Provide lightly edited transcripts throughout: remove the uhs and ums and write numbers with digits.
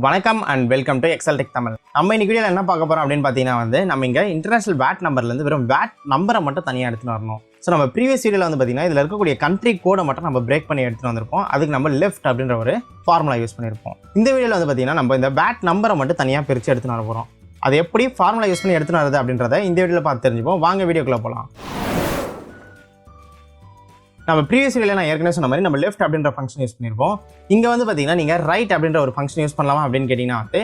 வணக்கம் and welcome to Xltechtamil. நம்ம இன்னைக்கு வீடியோவில் என்ன பார்க்க போகிறோம் அப்படின்னு பார்த்தீங்கன்னா நம்ம இங்கே இன்டர்நேஷனல் வேட் நம்பர்லேருந்து வெறும் வேட் நம்பரை மட்டும் தனியாக எடுத்துகிட்டு வரணும். ஸோ நம்ம ப்ரீவியஸ் வீடியோவில் பார்த்தீங்கன்னா இதில் இருக்கக்கூடிய கண்ட்ரி கோடை மட்டும் நம்ம பிரேக் பண்ணி எடுத்துகிட்டு வந்திருப்போம். அதுக்கு நம்ம லெஃப்ட் அப்படின்ற ஒரு ஃபார்முலா யூஸ் பண்ணியிருப்போம். இந்த வீடியோவில் பார்த்தீங்கன்னா நம்ம இந்த வேட் நம்பரை மட்டும் தனியாக பிரித்து எடுத்துகிட்டு வர போகிறோம். அது எப்படி ஃபார்முலா யூஸ் பண்ணி எடுத்துகிட்டு வரது அப்படின்றத இந்த வீடியோவில் பார்த்து தெரிஞ்சுப்போம். வாங்க வீடியோக்குள்ளே போகலாம். நம்ம ப்ரீவியஸ் வீடியோவில் நான் ஏற்கனவே சொன்ன மாதிரி நம்ம லெஃப்ட் அப்படின்ற ஃபங்க்ஷன் யூஸ் பண்ணியிருப்போம். இங்கே பார்த்தீங்கன்னா நீங்கள் ரைட் அப்படின்ற ஒரு ஃபங்க்ஷன் யூஸ் பண்ணலாமா அப்படின்னு கேட்டிங்கன்னா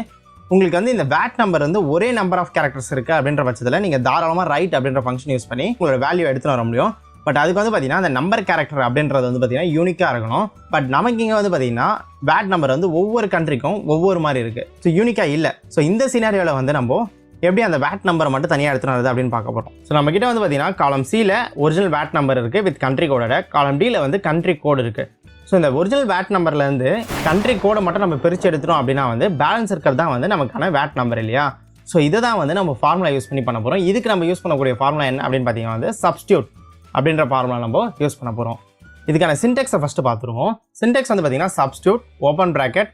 உங்களுக்கு இந்த வேட் நம்பர் ஒரே நம்பர் ஆஃப் கேரக்டர்ஸ் இருக்குது அப்படின்ற பட்சத்தில் நீங்கள் தாராளமாக ரைட் அப்படின்ற ஃபங்க்ஷன் யூஸ் பண்ணி உங்களோட வேல்யூ எடுத்துகிட்டு வர முடியும். பட் அதுக்கு பார்த்தீங்கன்னா அந்த நம்பர் கேரக்டர் அப்படின்றது பார்த்தீங்கன்னா யூனிக்காக இருக்கணும். பட் நமக்கு இங்கே பார்த்தீங்கன்னா வேட் நம்பர் ஒவ்வொரு கண்ட்ரிக்கும் ஒவ்வொரு மாதிரி இருக்குது. ஸோ யூனிக்காக இல்லை. ஸோ இந்த சினாரியோவில் நம்ம எப்படி அந்த வேட் நம்பரை மட்டும் தனியாக எடுத்துட்டு வருது அப்படின்னு பார்க்க போகிறோம். ஸோ நம்ம கிட்ட பார்த்தீங்கன்னா காலம் சியில் ஒரிஜினல் வேட் நம்பர் இருக்குது வித் கண்ட்ரி கோடோட, காலம் டியில் கண்ட்ரி கோடு இருக்குது. ஸோ இந்த ஒரிஜினல் வேட் நம்பர்லேருந்து கண்ட்ரி கோடை மட்டும் நம்ம பிரித்து எடுத்துட்டோம் அப்படின்னா பேலன்ஸ் இருக்கிறது தான் நமக்கான வேட் நம்பர் இல்லையா. ஸோ இதை தான் நம்ம ஃபார்முலா யூஸ் பண்ணி பண்ண போகிறோம். இதுக்கு நம்ம யூஸ் பண்ணக்கூடிய ஃபார்முலா என்ன அப்படின்னு பார்த்தீங்கன்னா சப்ஸ்டியூட் அப்படின்ற ஃபார்முலா நம்ம யூஸ் பண்ண போகிறோம். இதுக்கான சின்டெக்ஸை ஃபஸ்ட்டு பார்த்துருவோம். சின்டெக்ஸ் பார்த்தீங்கன்னா substitute open bracket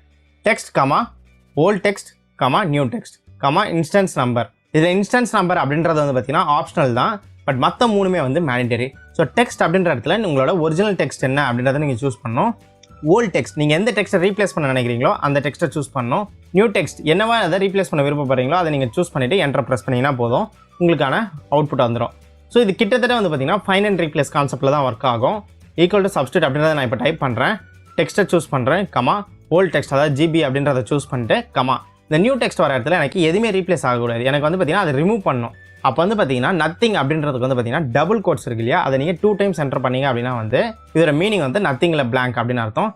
text comma old text comma new text comma instance number. இதில் இன்ஸ்டன்ஸ் நம்பர் அப்படின்றது பார்த்தீங்கன்னா ஆப்ஷனல் தான். பட் மற்ற மூணுமே மேண்டேட்டரி. ஸோ டெக்ஸ்ட் அப்படின்ற இடத்துல உங்களோட ஒரிஜினல் டெக்ஸ்ட் என்ன அப்படின்றத நீங்கள் சூஸ் பண்ணணும். ஓல்ட் டெக்ஸ்ட் நீங்கள் எந்த டெக்ஸ்ட்டை ரீப்ளேஸ் பண்ண நினைக்கிறீங்களோ அந்த டெக்ஸ்ட்டை சூஸ் பண்ணணும். நியூ டெக்ஸ்ட் என்னவா அதை ரீப்ளேஸ் பண்ண விருப்பப்படுறீங்களோ அதை நீங்கள் சூஸ் பண்ணிவிட்டு என்டர் ப்ரெஸ் பண்ணிங்கன்னா போதும், உங்களுக்கான அவுட்புட் வந்துடும். ஸோ இது கிட்டத்தட்ட பார்த்தீங்கன்னா ஃபைண்ட் அண்ட் ரீப்ளேஸ் கான்செப்ட்டில் தான் ஒர்க் ஆகும். ஈக்குவல் டு சப்ஸ்டியூட் அப்படின்றத நான் இப்போ டைப் பண்ணுறேன், டெக்ஸ்ட்டை சூஸ் பண்ணுறேன், கமா ஓல்ட் டெக்ஸ்ட் அதாவது ஜிபி அப்படின்றத சூஸ் பண்ணிட்டு கமா இந்த நியூ டெக்ஸ்ட் வர இடத்துல எனக்கு எதுவுமே ரீப்ளேஸ் ஆகக்கூடாது. எனக்கு பார்த்தீங்கன்னா அதை ரிமூவ் பண்ணணும். அப்போ பார்த்தீங்கன்னா நத்திங் அப்படின்றதுக்கு பார்த்தீங்கன்னா டபுள் கோட்ஸ் இருக்கு இல்லையா, அதை நீங்கள் 2 times என்டர் பண்ணீங்க அப்படின்னா இதோட மீனிங் நத்திங்கில் பிளாங்க் அப்படின்னு அர்த்தம்.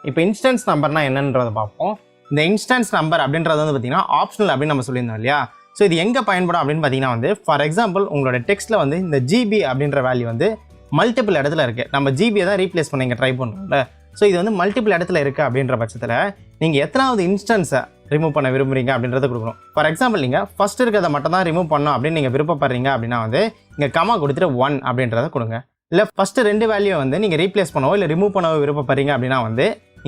இப்போ இன்ஸ்டன்ஸ் நம்பர்னா என்னன்றதை பார்ப்போம். இந்த இன்ஸ்டன்ஸ் நம்பர் அப்படின்றது பார்த்தீங்கன்னா ஆப்ஷனல் அப்படின்னு நம்ம சொல்லியிருந்தோம் இல்லையா. ஸோ இது எங்கே பயன்படும் அப்படின்னு பார்த்தீங்கன்னா ஃபார் எக்ஸாம்பிள் உங்களோட டெக்ஸ்ட்டில் இந்த ஜிபி அப்படின்ற வேல்யூ மல்டிபிள் இடத்துல இருக்குது. நம்ம ஜிபியை தான் ரீப்ளேஸ் பண்ண இங்கே ட்ரை பண்ணுறோம்ல. ஸோ இது மல்டிபிள் இடத்துல இருக்குது அப்படின்ற பட்சத்தில் நீங்கள் எத்தனாவது இன்ஸ்டன்ஸை ரிமூவ் பண்ண விரும்புறீங்க அப்படின்றத கொடுக்கணும். ஃபார் எக்ஸாம்பிள் நீங்கள் ஃபஸ்ட் இருக்கிறத மட்டும் தான் ரிமூவ் பண்ணணும் அப்படின்னு நீங்கள் விருப்பப்படுறீங்க அப்படின்னா இங்கே கமா கொடுத்துட்டு 1 அப்படின்றத கொடுங்க. இல்லை ஃபஸ்ட்டு 2 வேல்யூ நீங்கள் ரீப்ளேஸ் பண்ணவோ இல்லை ரிமூவ் பண்ணவோ விருப்பப்படுறீங்க அப்படின்னா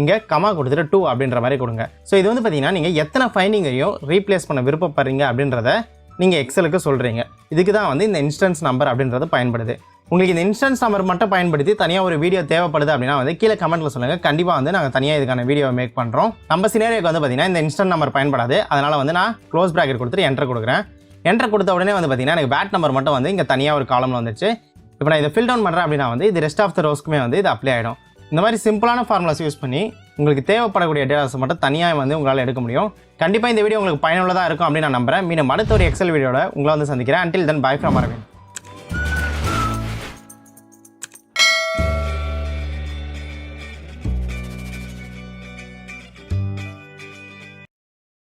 இங்கே கமா கொடுத்துட்டு 2 அப்படின்ற மாதிரி கொடுங்க. ஸோ இது பார்த்தீங்கன்னா நீங்கள் எத்தனை ஃபைண்டிங்கையும் ரீப்ளேஸ் பண்ண விருப்பப்படுறீங்க அப்படின்றத நீங்கள் எக்ஸலுக்கு சொல்கிறீங்க. இதுக்கு தான் இந்த இன்ஸ்டன்ஸ் நம்பர் அப்படின்றது பயன்படுது. உங்களுக்கு இந்த இன்ஸ்டன்ஸ் நம்பர் மட்டும் பயன்படுத்தி தனியாக ஒரு வீடியோ தேவைப்படுது அப்படின்னா கீழே கமெண்ட்டில் சொல்லுங்கள். கண்டிப்பாக நாங்கள் தனியாக இதுக்கான வீடியோ மேக் பண்ணுறோம். நம்ம சினாரியோக்கு பார்த்தீங்கன்னா இந்த இன்ஸ்டன்ட் நம்பர் பயன்படாது. அதனால் நான் க்ளோஸ் ப்ராக்கெட் கொடுத்துட்டு என்டர் கொடுக்குறேன். என்டர் கொடுத்த உடனே பார்த்தீங்கன்னா எனக்கு வேட் நம்பர் மட்டும் இங்கே தனியாக ஒரு காலமில் வந்துச்சு. இப்போ நான் இதை ஃபில் டவுன் பண்ணுறேன் அப்படின்னா இது ரெஸ்ட் ஆஃப் த ரோஸ்க்குமே இது அப்ளை ஆகிடும். இந்த மாதிரி சிம்பிளான ஃபார்முலாஸ் யூஸ் பண்ணி உங்களுக்கு தேவைப்படக்கூடிய டேட்டாஸ் மட்டும் தனியாக உங்களால் எடுக்க முடியும். கண்டிப்பாக இந்த வீடியோ உங்களுக்கு பயனுள்ளதாக இருக்கும் அப்படின்னு நான் நம்புறேன். மீண்டும் அடுத்த ஒரு எக்ஸல் வீடியோட உங்களை சந்திக்கிறேன். Until then bye from Aravind.